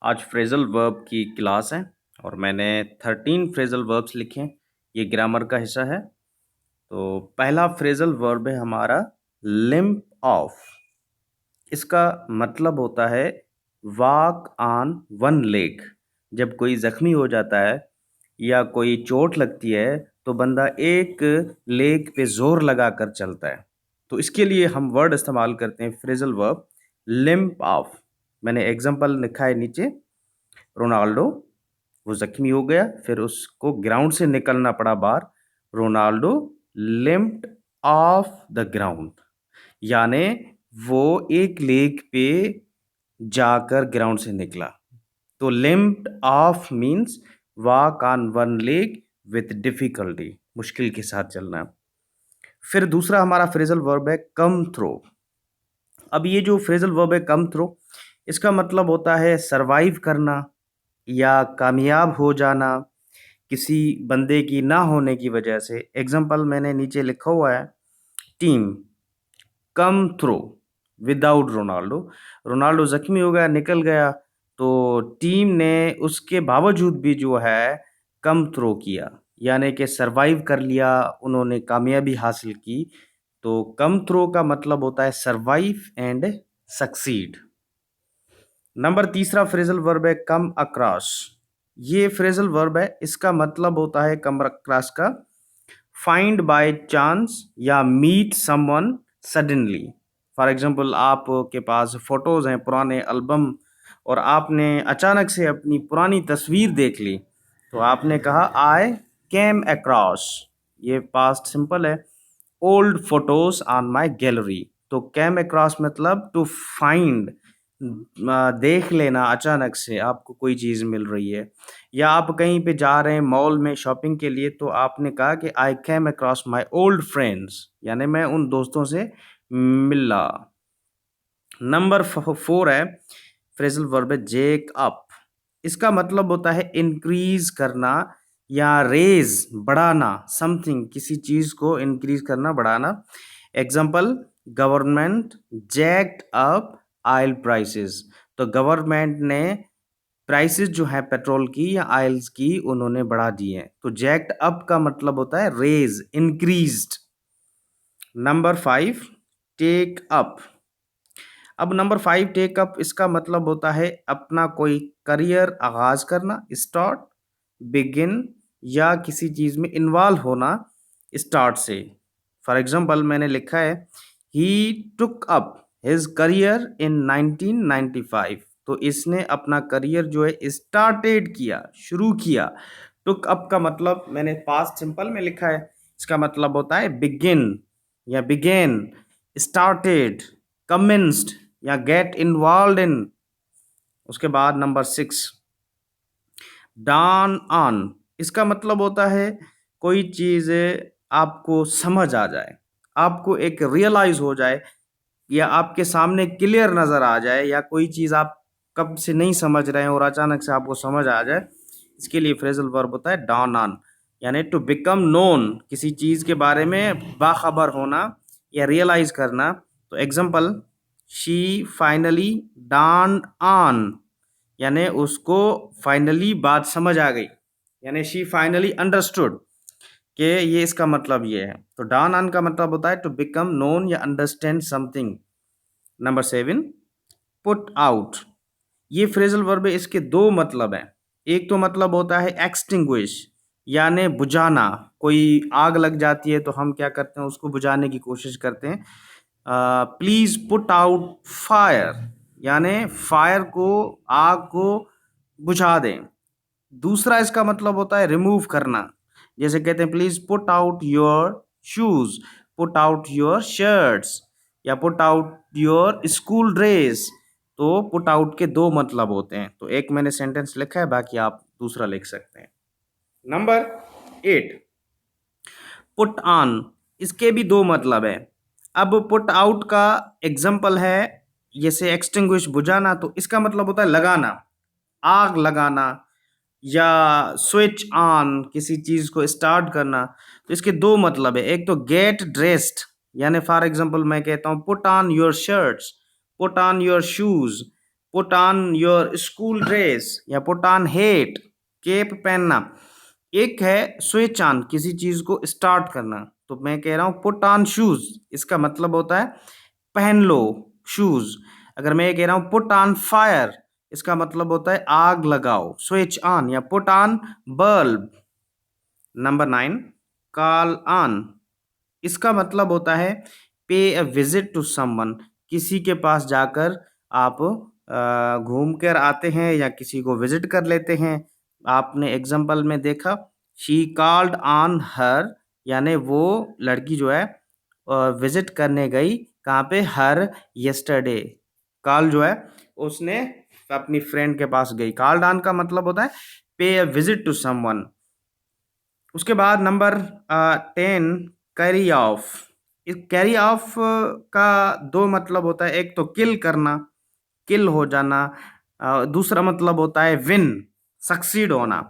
आज phrasal verb की class है और मैंने 13 फ्रेजल वर्ब्स लिखे हैं। ये ग्रामर का हिस्सा है। तो पहला फ्रेजल वर्ब है हमारा लिम्प ऑफ। इसका मतलब होता है वॉक ऑन वन लेग। जब कोई जख्मी हो जाता है या कोई चोट लगती है तो बंदा एक लेग पे जोर लगाकर चलता है। तो इसके लिए हम वर्ड इस्तेमाल करते हैं फ्रेजल वर्ब लिम्प ऑफ। मैंने एग्जांपल लिखा है नीचे। रोनाल्डो वो जख्मी हो गया, फिर उसको ग्राउंड से निकलना पड़ा बाहर। रोनाल्डो लिम्प्ड ऑफ द ग्राउंड, यानी वो एक लेग पे जाकर ग्राउंड से निकला। तो limped off means walk on one leg with difficulty, मुश्किल के साथ चलना। फिर दूसरा हमारा फ्रेजल वर्ब है कम थ्रो। अब ये जो फ्रेजल वर्ब है कम थ्रो, इसका मतलब होता है सरवाइव करना या कामयाब हो जाना किसी बंदे की ना होने की वजह से। एग्जाम्पल मैंने नीचे लिखा हुआ है, टीम कम थ्रो विदाउट रोनाल्डो। रोनाल्डो जख्मी हो गया, निकल गया, तो टीम ने उसके बावजूद भी जो है कम थ्रो किया, यानी कि सरवाइव कर लिया, उन्होंने कामयाबी हासिल की। तो कम थ्रो का मतलब होता है सरवाइव एंड सक्सीड। नंबर तीसरा फ्रेजल वर्ब है कम अक्रॉस। ये फ्रेजल वर्ब है, इसका मतलब होता है कम अक्रॉस का फाइंड बाय चांस या meet someone suddenly. For example आपके पास फोटोज हैं, पुराने एल्बम, और आपने अचानक से अपनी पुरानी तस्वीर देख ली, तो आपने कहा आई केम अक्रॉस। ये पास्ट सिंपल है। Old photos on my gallery. तो कैम अक्रॉस मतलब टू फाइंड, देख लेना, अचानक से आपको कोई चीज़ मिल रही है, या आप कहीं पे जा रहे हैं मॉल में शॉपिंग के लिए, तो आपने कहा कि I came across my old friends, यानी मैं उन दोस्तों से मिला। नंबर 4 है फ्रेजल वर्ब है जेक अप। इसका मतलब होता है इंक्रीज करना या रेज बढ़ाना, समथिंग किसी चीज को इंक्रीज करना, बढ़ाना। Example, government jacked up oil prices. तो गवर्नमेंट ने प्राइसेस जो है पेट्रोल की या ऑयल्स की, उन्होंने बढ़ा दी है। तो जैक्ड अप का मतलब होता है raise, increased. Number 5 take up. अब नंबर 5 टेक अप, इसका मतलब होता है अपना कोई करियर आगाज करना, स्टार्ट, बिगिन, या किसी चीज में इन्वॉल्व होना स्टार्ट से। फॉर एग्जांपल मैंने लिखा है he took up his career in 1995। तो इसने अपना करियर जो है स्टार्टेड किया, शुरू किया। टुक अप का मतलब मैंने पास्ट सिंपल में लिखा है, इसका मतलब होता है बिगिन या बिगेन, स्टार्टेड, कमेंस्ड या गेट इन्वॉल्व इन। उसके बाद नंबर 6 डान ऑन। इसका मतलब होता है कोई चीज आपको समझ आ जाए, आपको एक रियलाइज हो जाए, या आपके सामने क्लियर नजर आ जाए, या कोई चीज आप कब से नहीं समझ रहे हैं और अचानक से आपको समझ आ जाए। इसके लिए फ्रेजल वर्ब होता है डान ऑन, यानी टू बिकम नोन, किसी चीज के बारे में बाखबर होना या रियलाइज करना। तो example, she finally dawn on, यानी उसको फाइनली बात समझ आ गई, यानी शी फाइनली अंडरस्टूड कि ये इसका मतलब ये है। तो डान ऑन का मतलब होता है टू बिकम नोन या understand something. Number 7 put out. ये फ्रेजल वर्ब है, इसके दो मतलब हैं। एक तो मतलब होता है एक्सटिंग्विश, यानी बुझाना। कोई आग लग जाती है तो हम क्या करते हैं, उसको बुझाने की कोशिश करते हैं। प्लीज पुट आउट फायर, यानी फायर को, आग को बुझा दें। दूसरा इसका मतलब होता है रिमूव करना, जैसे कहते हैं please put out your shoes, put out your shirts, या put out your school dress. तो पुट आउट के दो मतलब होते हैं। तो एक मैंने सेंटेंस लिखा है, बाकी आप दूसरा लिख सकते हैं। Number 8 put on. इसके भी दो मतलब है। अब पुट आउट का एग्जाम्पल है जैसे एक्सटिंग्विश, बुझाना, तो इसका मतलब होता है लगाना, आग लगाना, या स्विच ऑन, किसी चीज को स्टार्ट करना। तो इसके दो मतलब है। एक तो गेट ड्रेस्ड, यानी फॉर एग्जांपल मैं कहता हूँ put on your shirts, put on your shoes, put on your school dress या पुट ऑन हेट, केप पहनना। एक है स्विच ऑन, किसी चीज को स्टार्ट करना, तो मैं कह रहा हूं पुट ऑन शूज, इसका मतलब होता है पहन लो शूज। अगर मैं ये कह रहा हूं पुट ऑन फायर, इसका मतलब होता है आग लगाओ, स्विच ऑन या put on bulb. Number 9, call on, इसका मतलब होता है पे अ विजिट टू समवन, किसी के पास जाकर आप घूम कर आते हैं या किसी को विजिट कर लेते हैं। आपने एग्जाम्पल में देखा, शी कॉल्ड ऑन हर, यानी वो लड़की जो है विजिट करने गई कहाँ पे, हर यस्टरडे। कॉल जो है उसने अपनी फ्रेंड के पास गई। कॉल्ड ऑन का मतलब होता है पे अ विजिट टू समवन। उसके बाद नंबर 10, कैरी ऑफ। इस कैरी ऑफ का दो मतलब होता है, एक तो किल करना, किल हो जाना, दूसरा मतलब होता है विन, सक्सीड होना।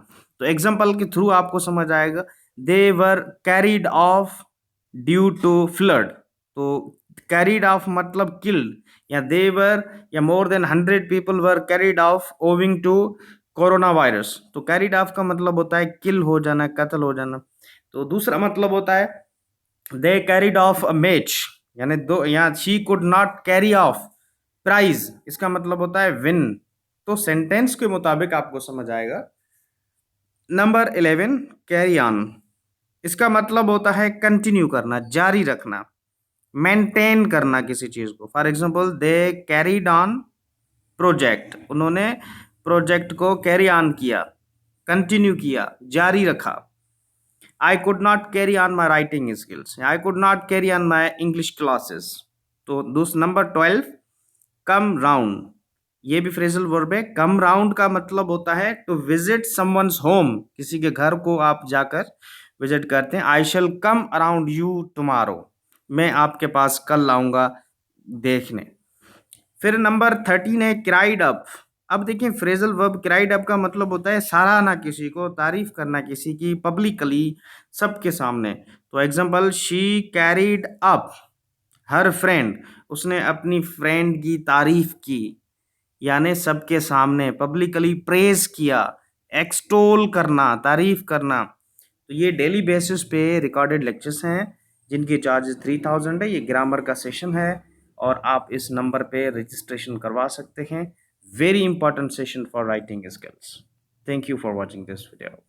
तो एग्जांपल के थ्रू आपको समझ आएगा, they were carried off due to flood. तो कैरीड ऑफ मतलब किल्ड, या दे वर या more than 100 people were carried off owing to corona virus. तो कैरीड ऑफ का मतलब होता है किल हो जाना, कत्ल हो जाना। तो दूसरा मतलब होता है they carried off a match, यानी दो, यहाँ she could not carry off prize, इसका मतलब होता है विन। तो सेंटेंस के मुताबिक आपको समझ आएगा। नंबर 11, कैरी ऑन, इसका मतलब होता है कंटिन्यू करना, जारी रखना, मेंटेन करना किसी चीज को। For example, they carried on project, उन्होंने प्रोजेक्ट को कैरी ऑन किया, कंटिन्यू किया, जारी रखा। I could not carry on my writing skills, I could not carry on my English classes. तो नंबर 12, कम राउंड, ये भी फ्रेजल वर्ब है। कम राउंड का मतलब होता है टू विजिट समवन्स होम, किसी के घर को आप जाकर विजिट करते हैं। आई शैल कम अराउंड यू टुमारो, मैं आपके पास कल आऊंगा देखने। फिर नंबर 13 है क्राइड अप। अब देखिए फ्रेजल वर्ब क्राइड अप का मतलब होता है सराहना किसी को, तारीफ करना किसी की पब्लिकली, सबके सामने। तो example, she carried up her friend, उसने अपनी फ्रेंड की तारीफ की, यानी सबके सामने पब्लिकली प्रेज किया, एक्सटोल करना, तारीफ करना। तो ये डेली बेसिस पे रिकॉर्डेड लेक्चर्स हैं जिनकी चार्जेस 3000 है। ये ग्रामर का सेशन है और आप इस नंबर पे रजिस्ट्रेशन करवा सकते हैं। Very important session for writing skills. Thank you for watching this video.